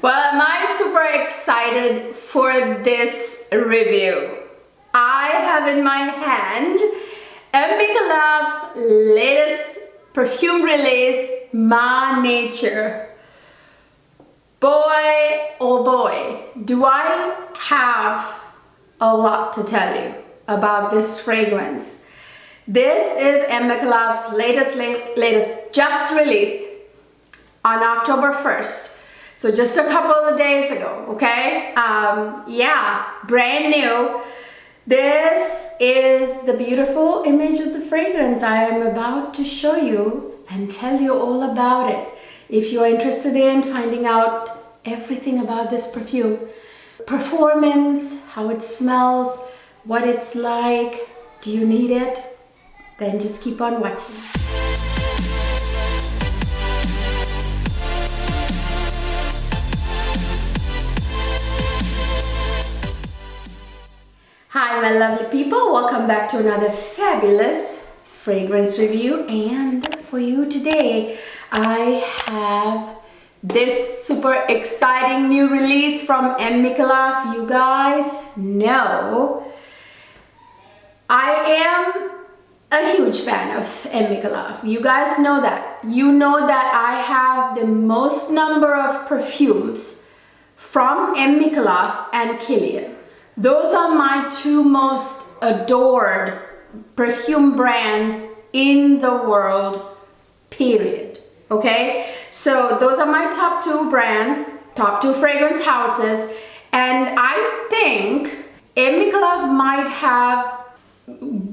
Well, am I super excited for this review? I have in my hand Mmicallef's latest perfume release, Ma Nature. Boy, oh boy, do I have a lot to tell you about this fragrance. This is Mmicallef's latest, just released on October 1st. So just a couple of days ago, okay? Yeah, brand new. This is the beautiful image of the fragrance I am about to show you and tell you all about it. If you're interested in finding out everything about this perfume, performance, how it smells, what it's like, do you need it? Then just keep on watching. Hi my lovely people, welcome back to another fabulous fragrance review, and for you today I have this super exciting new release from Mmicallef. You guys know I am a huge fan of Mmicallef. You guys know that. You know that I have the most number of perfumes from Mmicallef and Ceylon. Those are my two most adored perfume brands in the world, period. Okay, so those are my top two brands, top two fragrance houses, and I think Mmicallef might have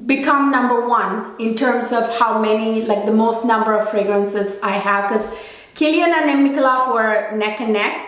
become number one in terms of how many, like the most number of fragrances I have, because Ceylon and Mmicallef were neck and neck,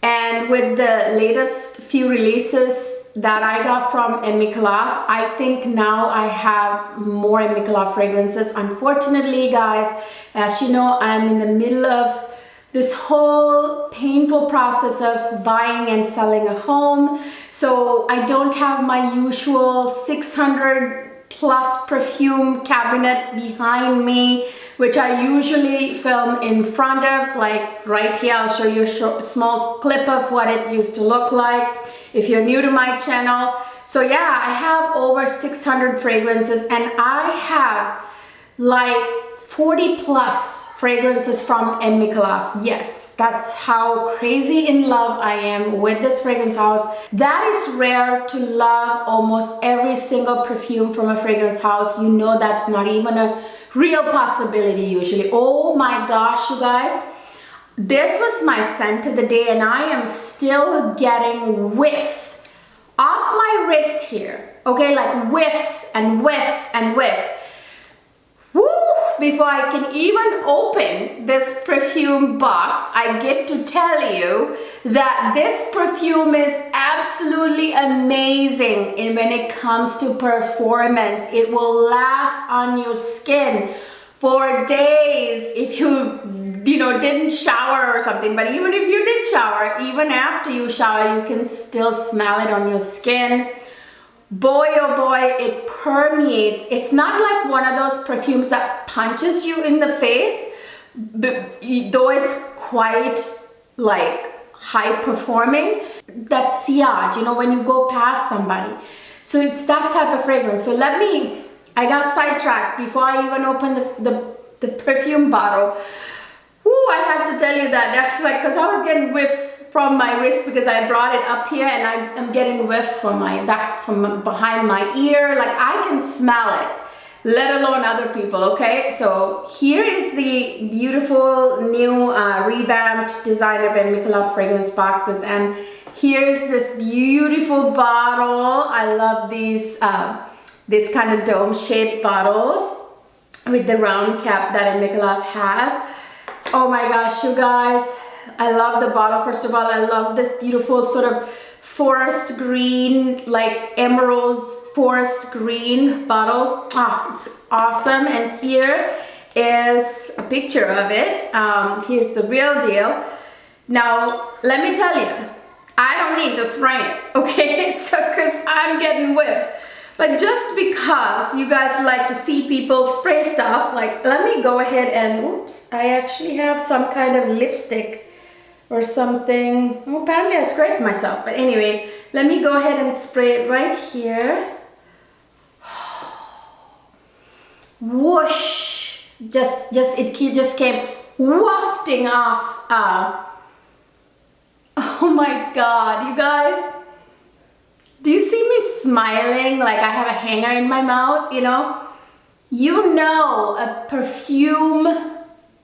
and with the latest few releases that I got from Mmicallef, I think now I have more Mmicallef fragrances. Unfortunately, guys, as you know, I'm in the middle of this whole painful process of buying and selling a home. So I don't have my usual 600 plus perfume cabinet behind me, which I usually film in front of, like right here. I'll show you a small clip of what it used to look like if you're new to my channel. So yeah, I have over 600 fragrances, and I have like 40 plus fragrances from Mmicallef. Yes, that's how crazy in love I am with this fragrance house. That is rare to love almost every single perfume from a fragrance house. You know that's not even a real possibility usually. Oh my gosh, you guys. This was my scent of the day, and I am still getting whiffs off my wrist here. Okay, like whiffs and whiffs and whiffs. Woo! Before I can even open this perfume box, I get to tell you that this perfume is absolutely amazing when it comes to performance. It will last on your skin for days if you know, didn't shower or something. But even if you did shower, even after you shower, you can still smell it on your skin. Boy, oh boy, it permeates. It's not like one of those perfumes that punches you in the face, though it's quite like high performing. That sillage, you know, when you go past somebody. So it's that type of fragrance. So I got sidetracked before I even opened the perfume bottle. Ooh, I had to tell you that. That's like, because I was getting whiffs from my wrist because I brought it up here, and I'm getting whiffs from my back, from behind my ear. Like I can smell it, let alone other people, okay? So here is the beautiful new revamped design of Mmicallef fragrance boxes, and here's this beautiful bottle. I love these this kind of dome-shaped bottles with the round cap that Mmicallef has. Oh my gosh, you guys, I love the bottle. First of all, I love this beautiful sort of forest green, like emerald forest green bottle. Ah, it's awesome. And here is a picture of it. Here's the real deal. Now, let me tell you, I don't need to spray it, okay? So, because I'm getting whiffs. But just because you guys like to see people spray stuff, like let me go ahead and, oops, I actually have some kind of lipstick or something. Oh, apparently I scraped myself, but anyway, let me go ahead and spray it right here. Whoosh! It just came wafting off. Oh my God, you guys. Do you see me smiling like I have a hanger in my mouth, you know? You know a perfume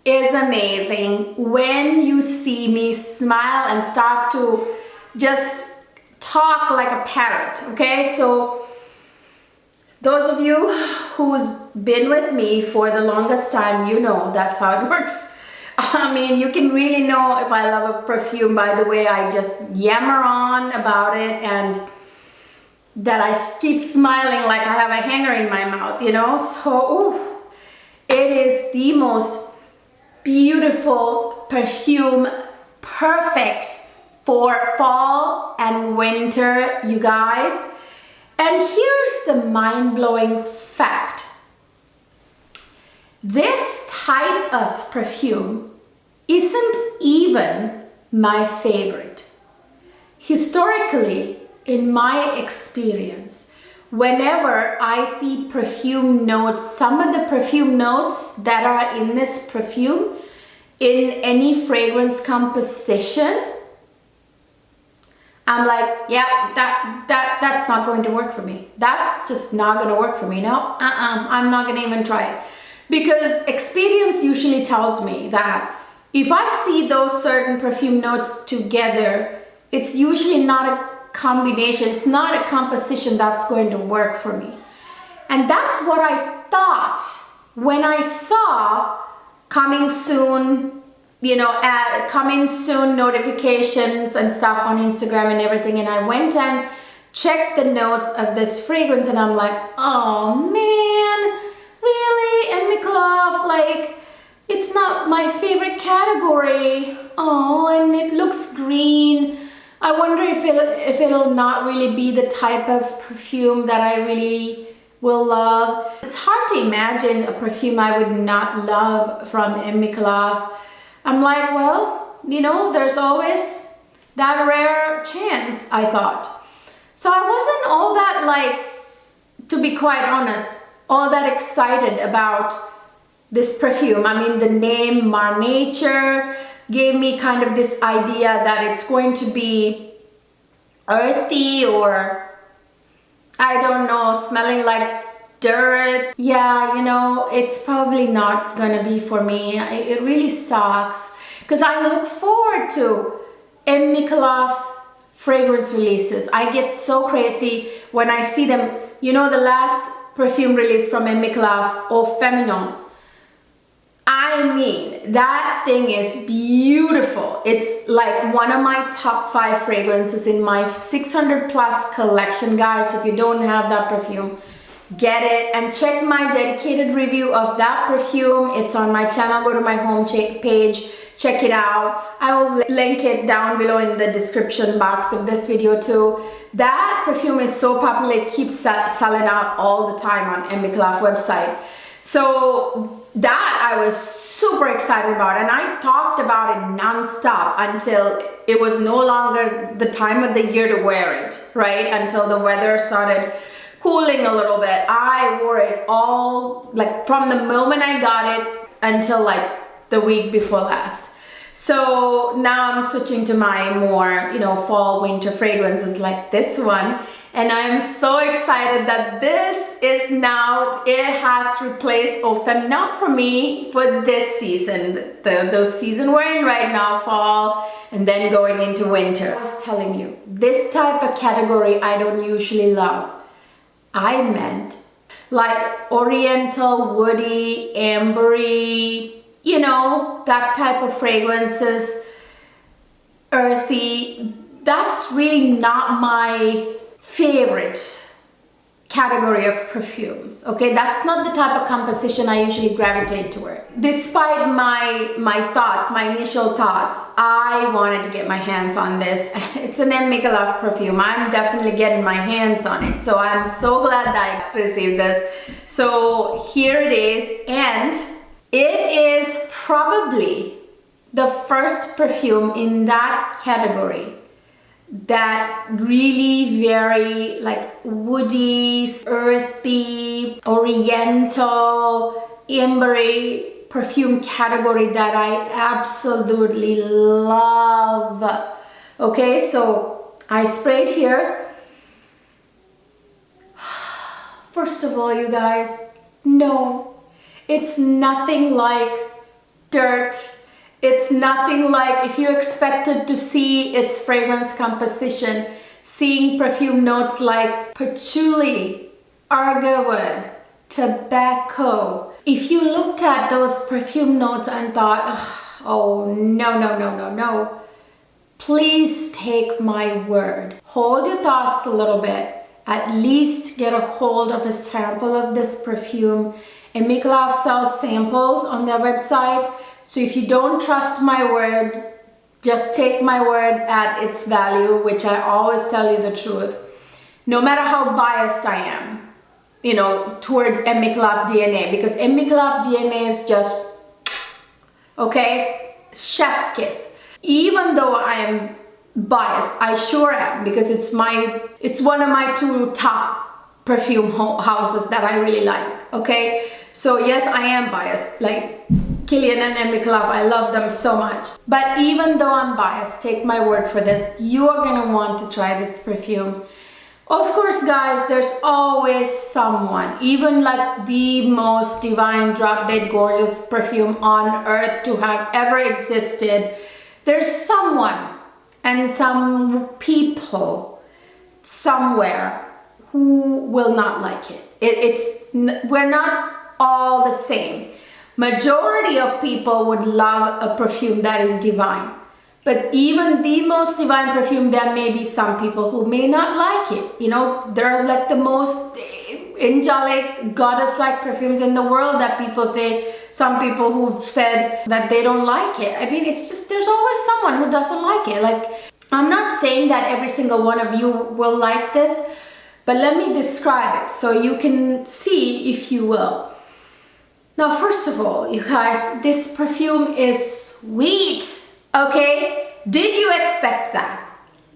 is amazing when you see me smile and start to just talk like a parrot, okay? So those of you who's been with me for the longest time, you know that's how it works. I mean, you can really know if I love a perfume by the way I just yammer on about it and that I keep smiling like I have a hanger in my mouth, you know? So, ooh, it is the most beautiful perfume, perfect for fall and winter, you guys. And here's the mind-blowing fact. This type of perfume isn't even my favorite. Historically, in my experience, whenever I see perfume notes, some of the perfume notes that are in this perfume, in any fragrance composition, I'm like, yeah, that's not going to work for me. That's just not going to work for me. No, I'm not going to even try it. Because experience usually tells me that if I see those certain perfume notes together, it's usually not a combination, it's not a composition that's going to work for me. And that's what I thought when I saw coming soon, you know, coming soon notifications and stuff on Instagram and everything, and I went and checked the notes of this fragrance and I'm like, oh man, really? Mmicallef, like, it's not my favorite category. Oh, and it looks green. I wonder if it'll not really be the type of perfume that I really will love. It's hard to imagine a perfume I would not love from Mmicallef. I'm like, well, you know, there's always that rare chance, I thought. So I wasn't all that, like, to be quite honest, all that excited about this perfume. I mean, the name Mar Nature gave me kind of this idea that it's going to be earthy or, I don't know, smelling like dirt. Yeah, you know, it's probably not gonna be for me. It really sucks because I look forward to Mmicallef fragrance releases. I get so crazy when I see them. You know, the last perfume release from Mmicallef, Eau Féminin. I mean, that thing is beautiful. It's like one of my top 5 fragrances in my 600 plus collection, guys. If you don't have that perfume, get it and check my dedicated review of that perfume. It's on my channel. Go to my home page, check it out. I will link it down below in the description box of this video too. That perfume is so popular, it keeps selling out all the time on Mmicallef website. So that I was super excited about, and I talked about it non-stop until it was no longer the time of the year to wear it, right? Until the weather started cooling a little bit. I wore it all, like from the moment I got it until like the week before last. So now I'm switching to my more, you know, fall winter fragrances like this one. And I'm so excited that this is now, it has replaced Eau Féminin for me for this season. The season we're in right now, fall, and then going into winter. I was telling you, this type of category I don't usually love. I meant like oriental, woody, ambery, you know, that type of fragrances, earthy. That's really not my favorite category of perfumes. Okay, that's not the type of composition I usually gravitate toward. Despite my thoughts, my initial thoughts, I wanted to get my hands on this. It's an Mmicallef perfume. I'm definitely getting my hands on it. So I'm so glad that I received this. So here it is, and it is probably the first perfume in that category that really very like woody, earthy, oriental, ambery perfume category that I absolutely love. Okay, so I sprayed here. First of all, you guys, no, it's nothing like dirt. It's nothing like, if you expected to see its fragrance composition, seeing perfume notes like patchouli, argwood, tobacco. If you looked at those perfume notes and thought, oh no, please take my word. Hold your thoughts a little bit. At least get a hold of a sample of this perfume. Mmicallef sells samples on their website. So if you don't trust my word, just take my word at its value, which I always tell you the truth. No matter how biased I am, you know, towards Mmicallef DNA, because Mmicallef DNA is just, okay, chef's kiss. Even though I am biased, I sure am, because it's one of my two top perfume houses that I really like, okay? So yes, I am biased, like Ceylon and Mmicallef, I love them so much. But even though I'm biased, take my word for this, you are gonna want to try this perfume. Of course, guys, there's always someone, even like the most divine, drop-dead gorgeous perfume on earth to have ever existed. There's someone and some people somewhere who will not like it. We're not all the same. Majority of people would love a perfume that is divine. But even the most divine perfume, there may be some people who may not like it. You know, they're like the most angelic, goddess-like perfumes in the world that people say. Some people who've said that they don't like it. I mean, it's just, there's always someone who doesn't like it. Like, I'm not saying that every single one of you will like this, but let me describe it so you can see if you will. Now, first of all, you guys, this perfume is sweet, okay? Did you expect that?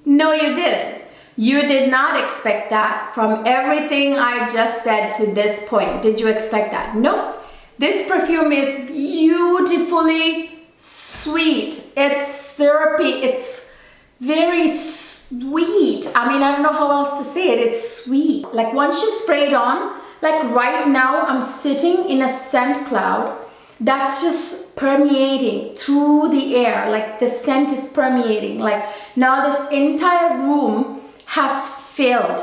No, you didn't. You did not expect that from everything I just said to this point. Did you expect that? No. This perfume is beautifully sweet. It's therapy. It's very sweet. I mean, I don't know how else to say it. It's sweet. Like once you spray it on, like right now, I'm sitting in a scent cloud that's just permeating through the air. Like the scent is permeating. Like now this entire room has filled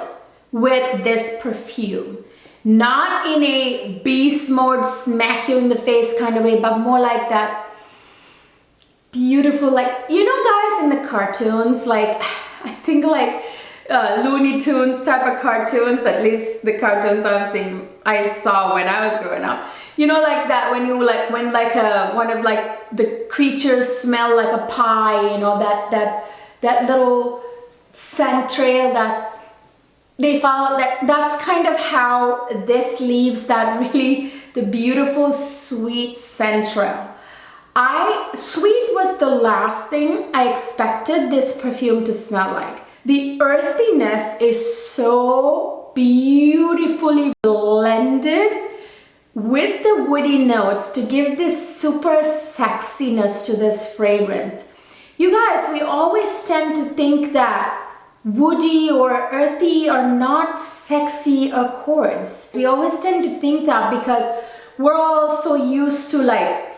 with this perfume. Not in a beast mode, smack you in the face kind of way, but more like that beautiful, like, you know guys in the cartoons, like, I think like Looney Tunes type of cartoons, at least the cartoons I saw when I was growing up. You know, like that when you like, when like one of like the creatures smell like a pie, you know, that little scent trail that they follow, that's kind of how this leaves that really, the beautiful sweet scent trail. Sweet was the last thing I expected this perfume to smell like. The earthiness is so beautifully blended with the woody notes to give this super sexiness to this fragrance. You guys, we always tend to think that woody or earthy are not sexy accords. We always tend to think that because we're all so used to like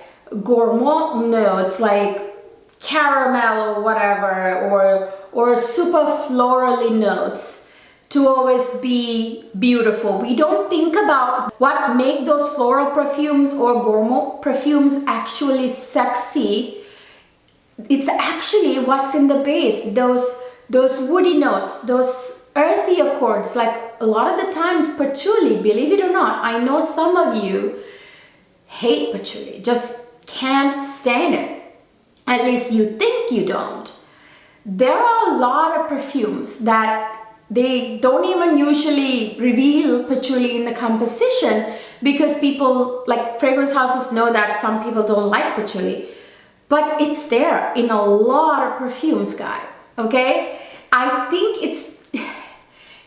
gourmand notes, like caramel or whatever, or super florally notes to always be beautiful. We don't think about what make those floral perfumes or gourmand perfumes actually sexy. It's actually what's in the base, those woody notes, those earthy accords. Like a lot of the times patchouli, believe it or not, I know some of you hate patchouli, just can't stand it. At least you think you don't. There are a lot of perfumes that they don't even usually reveal patchouli in the composition because people, like fragrance houses, know that some people don't like patchouli. but it's there in a lot of perfumes, guys, okay? I think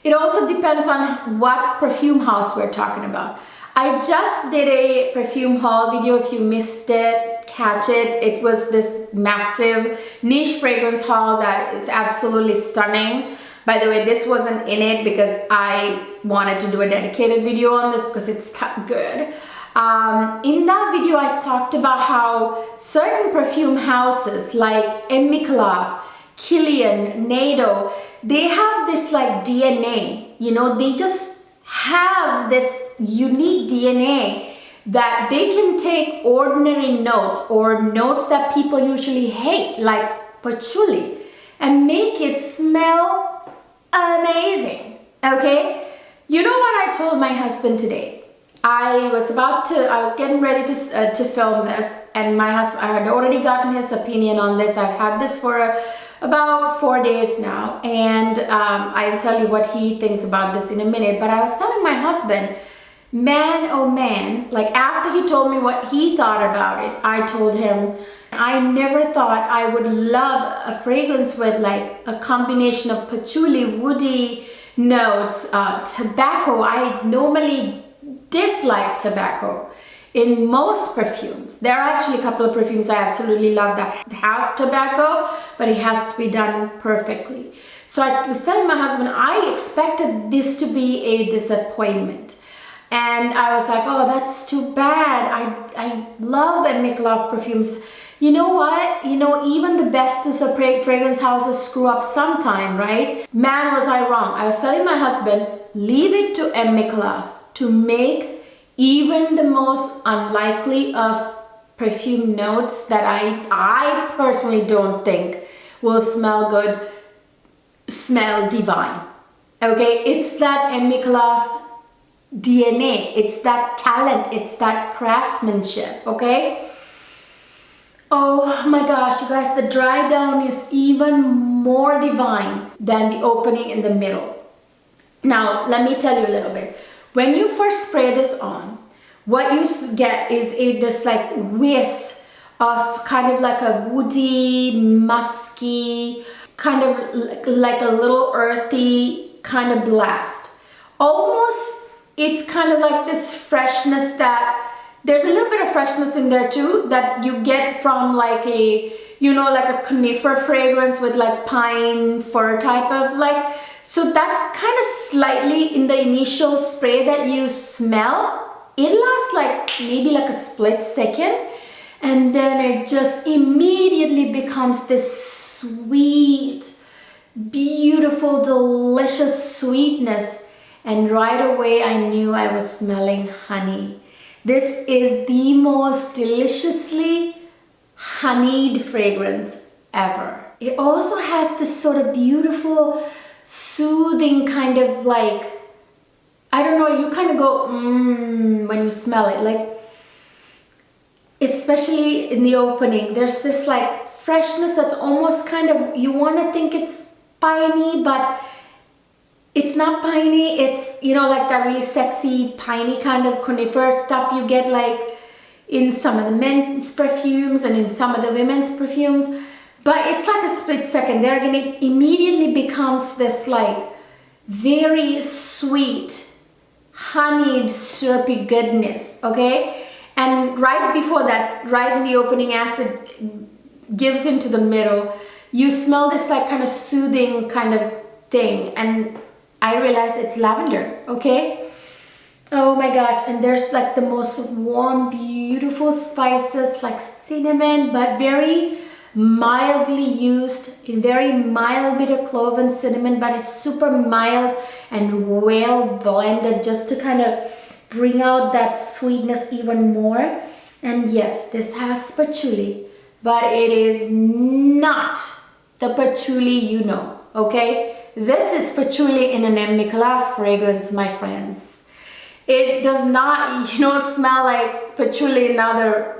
it also depends on what perfume house we're talking about. I just did a perfume haul video. If you missed it, catch it. It was this massive niche fragrance haul that is absolutely stunning. By the way, this wasn't in it because I wanted to do a dedicated video on this because it's that good. In that video, I talked about how certain perfume houses like Mmicallef, Kilian, NATO, they have this like DNA, you know, they just have this unique DNA that they can take ordinary notes or notes that people usually hate, like patchouli, and make it smell amazing, okay? You know what I told my husband today? I was getting ready to film this, and my husband, I had already gotten his opinion on this. I've had this for about 4 days now, and I'll tell you what he thinks about this in a minute. But I was telling my husband, man, oh man, like after he told me what he thought about it, I told him, I never thought I would love a fragrance with like a combination of patchouli, woody notes, tobacco. I normally dislike tobacco in most perfumes. There are actually a couple of perfumes I absolutely love that have tobacco, but it has to be done perfectly. So I was telling my husband, I expected this to be a disappointment. And I was like, oh, that's too bad. I love the Mmicallef perfumes. You know what? You know, even the bestest of fragrance houses screw up sometime, right? Man, was I wrong. I was telling my husband, leave it to Mmicallef to make even the most unlikely of perfume notes that I personally don't think will smell good, smell divine. Okay, it's that Mmicallef DNA, it's that talent, it's that craftsmanship, okay? Oh my gosh, you guys, the dry down is even more divine than the opening in the middle. Now, let me tell you a little bit. When you first spray this on, what you get is this like whiff of kind of like a woody, musky, kind of like a little earthy kind of blast. Almost, it's kind of like this freshness that, there's a little bit of freshness in there too that you get from like a, you know, like a conifer fragrance with like pine fir type of like, so that's kind of slightly in the initial spray that you smell. It lasts like maybe like a split second, and then it just immediately becomes this sweet, beautiful, delicious sweetness. And right away I knew I was smelling honey. This is the most deliciously honeyed fragrance ever. It also has this sort of beautiful, soothing kind of like, I don't know, you kind of go when you smell it, like, especially in the opening, there's this like freshness that's almost kind of, you want to think it's piney, but it's not piney. It's, you know, like that really sexy piney kind of conifer stuff you get like in some of the men's perfumes and in some of the women's perfumes. But it's like a split second there, and it immediately becomes this like very sweet, honeyed, syrupy goodness, okay? And right before that, right in the opening, acid gives into the middle, you smell this like kind of soothing kind of thing, and I realized it's lavender, okay? Oh my gosh, and there's like the most warm, beautiful spices like cinnamon, but very mildly used, in very mild bit of clove and cinnamon, but it's super mild and well blended just to kind of bring out that sweetness even more. And yes, this has patchouli, but it is not the patchouli you know, okay? This is patchouli in an Mmicallef fragrance, my friends. It does not, you know, smell like patchouli in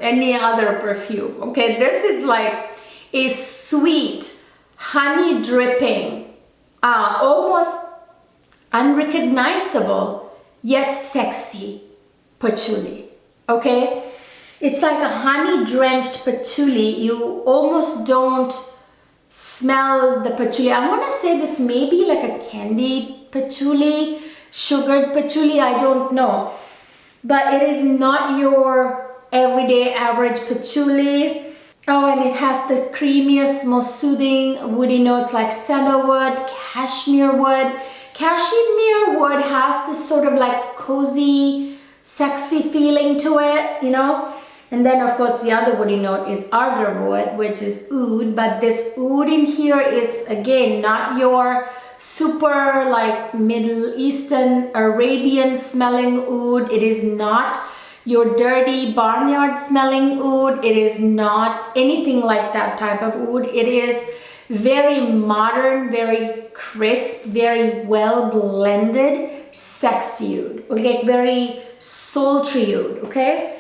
any other perfume, okay? This is like a sweet, honey dripping, almost unrecognizable, yet sexy patchouli, okay? It's like a honey drenched patchouli. You almost don't smell the patchouli. I want to say this may be like a candied patchouli, sugared patchouli, I don't know. But it is not your everyday average patchouli. Oh, and it has the creamiest, most soothing woody notes like sandalwood, cashmere wood. Cashmere wood has this sort of like cozy, sexy feeling to it, you know? And then of course the other woody note is agar wood, which is oud, but this oud in here is again not your super like Middle Eastern Arabian smelling oud. It is not your dirty barnyard smelling oud. It is not anything like that type of oud. It is very modern, very crisp, very well blended, sexy oud, okay, very sultry oud, okay?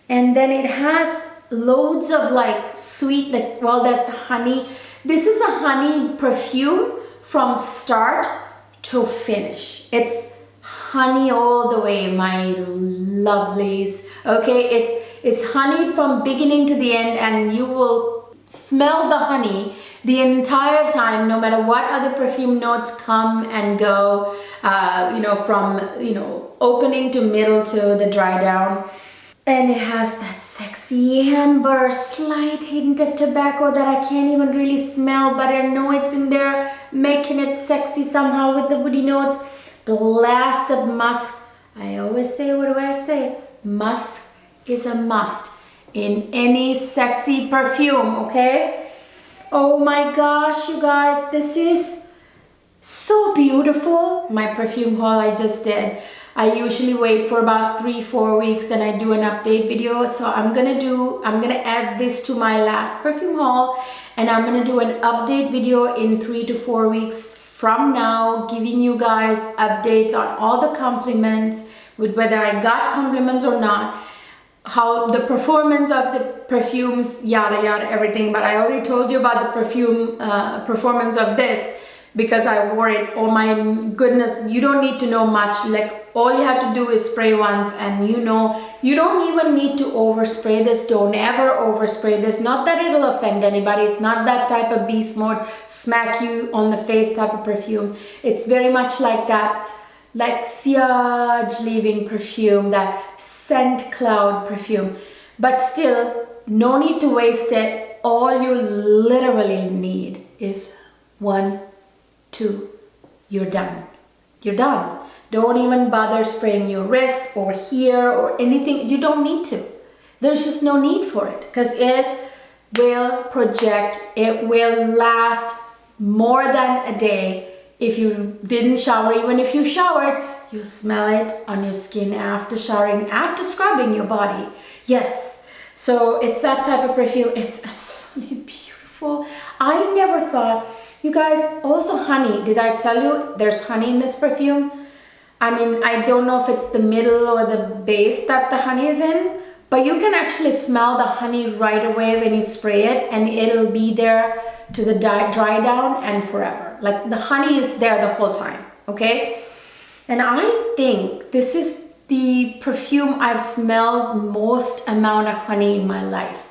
And then it has loads of like sweet, like, well, there's the honey. This is a honey perfume from start to finish. It's honey all the way, my lovelies. Okay, it's honey from beginning to the end, and you will smell the honey the entire time, no matter what other perfume notes come and go, you know, from, you know, opening to middle to the dry down. And it has that sexy amber, slight hint of tobacco that I can't even really smell, but I know it's in there, making it sexy somehow with the woody notes. Blast of musk. I always say, what do I say? Musk is a must in any sexy perfume, okay? Oh my gosh, you guys, this is so beautiful. My perfume haul I just did. I usually wait for about 3-4 weeks and I do an update video. So I'm gonna add this to my last perfume haul, and I'm gonna do an update video in 3 to 4 weeks from now, giving you guys updates on all the compliments, with whether I got compliments or not, how the performance of the perfumes, yada yada, everything. But I already told you about the perfume performance of this because I wore it. Oh my goodness, you don't need to know much. Like, all you have to do is spray once, and you know, you don't even need to overspray this. Don't ever overspray this. Not that it'll offend anybody. It's not that type of beast mode, smack you on the face type of perfume. It's very much like that, like sillage leaving perfume, that scent cloud perfume. But still, no need to waste it. All you literally need is 1, 2, you're done. You're done. Don't even bother spraying your wrist or here or anything. You don't need to. There's just no need for it, because it will project. It will last more than a day. If you didn't shower, even if you showered, you'll smell it on your skin after showering, after scrubbing your body. Yes. So it's that type of perfume. It's absolutely beautiful. I never thought, you guys, also honey. Did I tell you there's honey in this perfume? I mean, I don't know if it's the middle or the base that the honey is in, but you can actually smell the honey right away when you spray it, and it'll be there to the dry down and forever. Like, the honey is there the whole time, okay? And I think this is the perfume I've smelled most amount of honey in my life.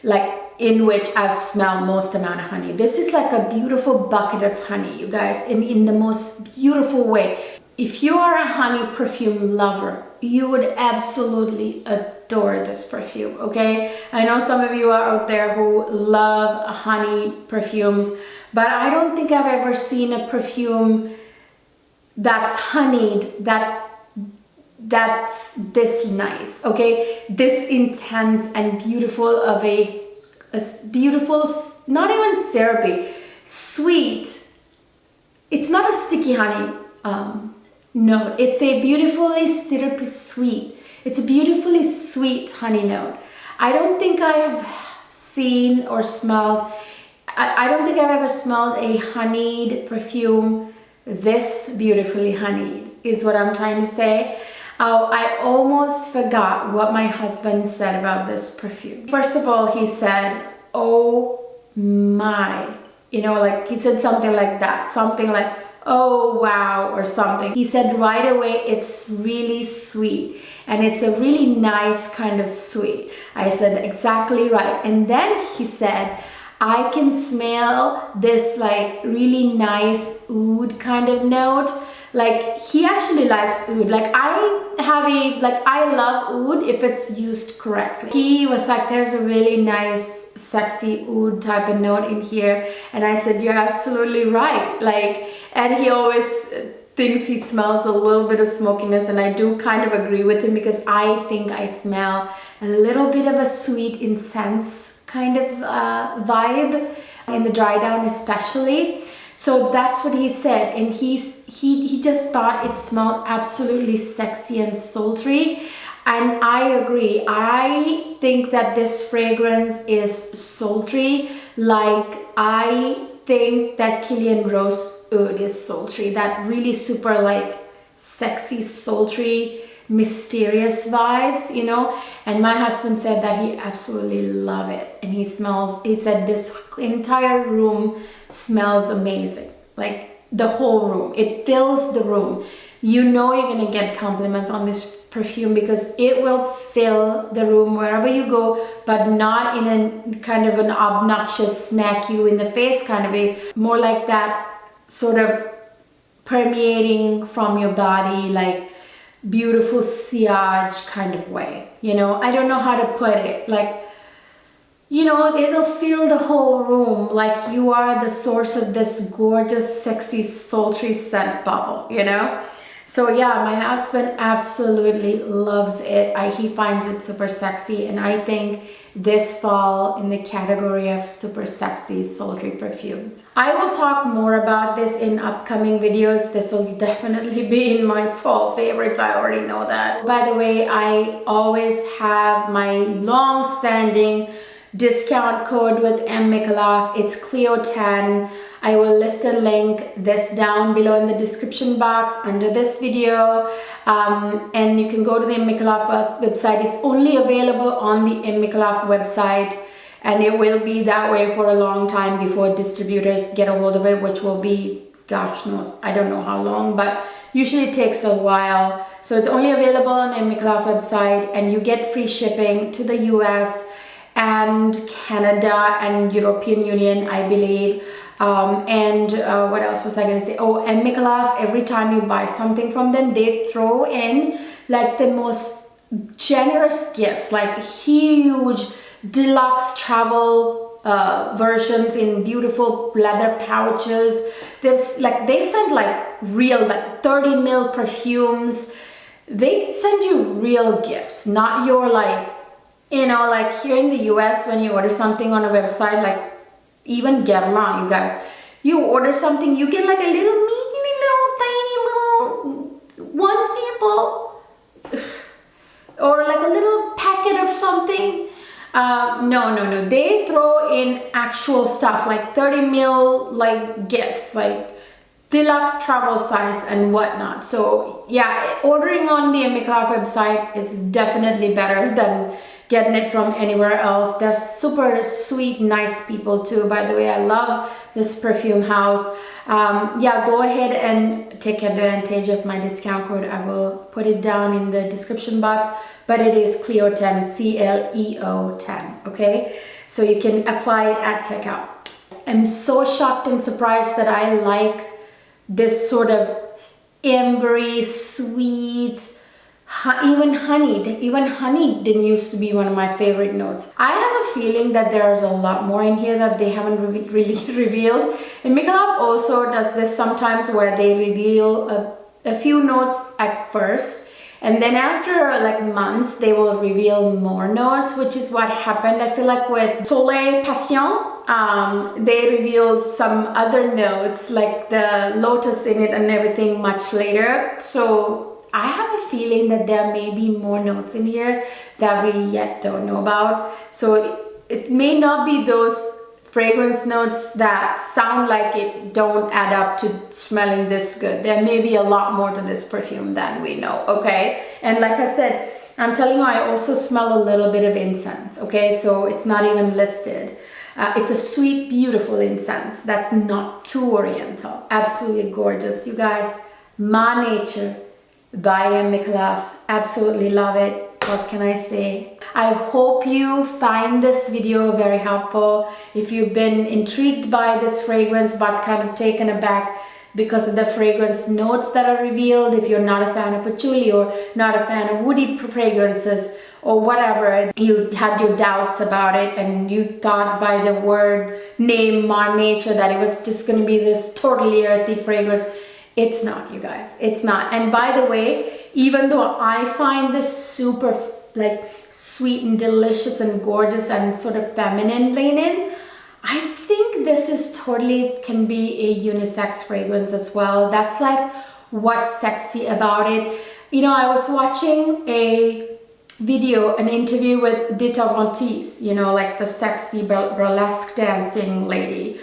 Like, in which I've smelled most amount of honey. This is like a beautiful bucket of honey, you guys, in the most beautiful way. If you are a honey perfume lover, you would absolutely adore this perfume, okay? I know some of you are out there who love honey perfumes, but I don't think I've ever seen a perfume that's honeyed that's this nice, okay? This intense and beautiful of a beautiful, not even syrupy, sweet. It's not a sticky honey. No, it's a beautifully syrupy sweet. It's a beautifully sweet honey note. I don't think I have seen or smelled, I don't think I've ever smelled a honeyed perfume this beautifully honeyed, is what I'm trying to say. Oh, I almost forgot what my husband said about this perfume. First of all, he said, oh my, you know, like he said something like that, something like, oh wow, or something. He said right away, it's really sweet. and it's a really nice kind of sweet. I said, exactly right. And then he said, I can smell this like really nice oud kind of note. Like he actually likes oud. Like I love oud if it's used correctly. He was like, there's a really nice sexy oud type of note in here. And I said, you're absolutely right. Like, and he always thinks he smells a little bit of smokiness, and I do kind of agree with him, because I think I smell a little bit of a sweet incense kind of vibe in the dry down especially. So that's what he said, and he just thought it smelled absolutely sexy and sultry, and I agree. I think that this fragrance is sultry, like I think that Kilian Rose Oud is sultry, that really super like sexy, sultry, mysterious vibes, you know. And my husband said that he absolutely loved it, and he said this entire room smells amazing, like the whole room, it fills the room. You know you're gonna get compliments on this perfume because it will fill the room wherever you go, but not in a kind of an obnoxious smack you in the face kind of way, more like that sort of permeating from your body, like beautiful sillage kind of way, you know. I don't know how to put it, like, you know, it'll fill the whole room like you are the source of this gorgeous, sexy, sultry scent bubble, you know. So yeah, my husband absolutely loves it. He finds it super sexy, and I think this fall in the category of super sexy, sultry perfumes. I will talk more about this in upcoming videos. This will definitely be in my fall favorites. I already know that. By the way, I always have my long-standing discount code with Mmicallef. It's Cleo 10. I will list a link this down below in the description box under this video, and you can go to the Mmicallef website. It's only available on the Mmicallef website, and it will be that way for a long time before distributors get a hold of it, which will be, gosh knows, I don't know how long, but usually it takes a while. So it's only available on the Mmicallef website, and you get free shipping to the US and Canada and European Union, I believe. What else was I going to say? Oh, and Mmicallef, every time you buy something from them, they throw in like the most generous gifts, like huge deluxe travel versions in beautiful leather pouches. They send like real, like 30 ml perfumes. They send you real gifts, not your like, you know, like here in the US when you order something on a website, like even Guerlain, you guys, you order something, you get like a little tiny little one sample or like a little packet of something. No, they throw in actual stuff like 30 ml like gifts, like deluxe travel size and whatnot. So yeah, ordering on the Mmicallef website is definitely better than getting it from anywhere else. They're super sweet, nice people too. By the way, I love this perfume house. Yeah, go ahead and take advantage of my discount code. I will put it down in the description box, but it is Cleo 10, CLEO 10, okay? So you can apply it at checkout. I'm so shocked and surprised that I like this sort of ambery, sweet, even honey didn't used to be one of my favorite notes. I have a feeling that there's a lot more in here that they haven't really revealed. And Mmicallef also does this sometimes where they reveal a few notes at first, and then after like months they will reveal more notes, which is what happened, I feel like, with Soleil Passion. They revealed some other notes like the lotus in it and everything much later. So I have a feeling that there may be more notes in here that we yet don't know about. So it may not be those fragrance notes that sound like it don't add up to smelling this good. There may be a lot more to this perfume than we know, okay? And like I said, I'm telling you, I also smell a little bit of incense, okay? So it's not even listed. It's a sweet, beautiful incense that's not too oriental. Absolutely gorgeous, you guys. Ma Nature by Mmicallef absolutely love it. What can I say? I hope you find this video very helpful. If you've been intrigued by this fragrance but kind of taken aback because of the fragrance notes that are revealed, if you're not a fan of patchouli or not a fan of woody fragrances or whatever, you had your doubts about it and you thought by the word name Mar Nature that it was just going to be this totally earthy fragrance. It's not, you guys. It's not. And by the way, even though I find this super like sweet and delicious and gorgeous and sort of feminine leaning, I think this is totally can be a unisex fragrance as well. That's like what's sexy about it. You know, I was watching a video, an interview with Dita Von Teese, you know, like the sexy burlesque dancing lady.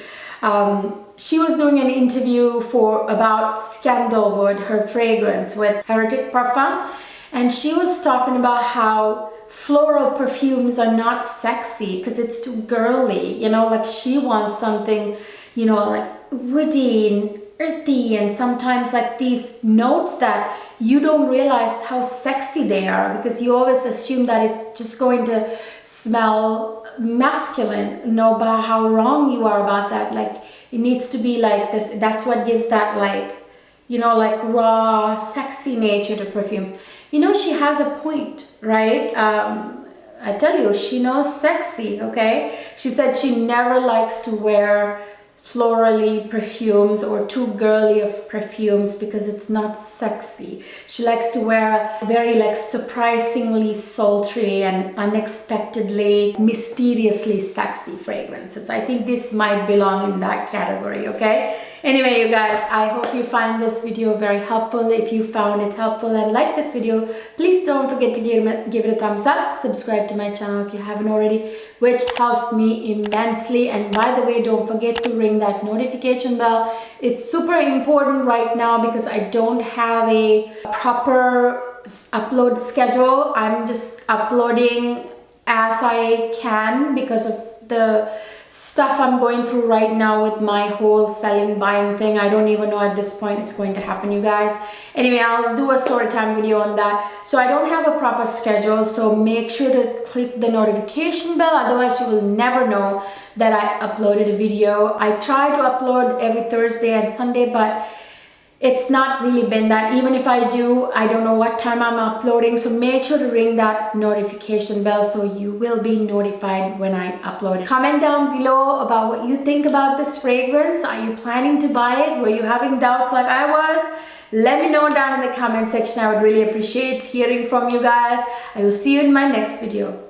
She was doing an interview about Scandalwood, her fragrance with Heretic Parfum, and she was talking about how floral perfumes are not sexy because it's too girly, you know, like she wants something, you know, like woody and earthy and sometimes like these notes that you don't realize how sexy they are because you always assume that it's just going to smell masculine. No, but how wrong you are about that. Like it needs to be like this. That's what gives that like, you know, like raw, sexy nature to perfumes. You know, she has a point, right? I tell you, she knows sexy, okay? She said she never likes to wear florally perfumes or too girly of perfumes because it's not sexy. She likes to wear very like surprisingly sultry and unexpectedly mysteriously sexy fragrances. I think this might belong in that category, okay? Anyway, you guys, I hope you find this video very helpful. If you found it helpful and like this video, please don't forget to give it a thumbs up. Subscribe to my channel if you haven't already, which helps me immensely. And by the way, don't forget to ring that notification bell. It's super important right now because I don't have a proper upload schedule. I'm just uploading as I can because of the stuff I'm going through right now with my whole selling buying thing. I don't even know at this point it's going to happen, you guys. Anyway, I'll do a story time video on that. So I don't have a proper schedule, so make sure to click the notification bell, otherwise you will never know that I uploaded a video. I try to upload every Thursday and Sunday, but it's not really been that. Even if I do, I don't know what time I'm uploading, so make sure to ring that notification bell so you will be notified when I upload it. Comment down below about what you think about this fragrance. Are you planning to buy it? Were you having doubts like I was? Let me know down in the comment section. I would really appreciate hearing from you guys. I will see you in my next video.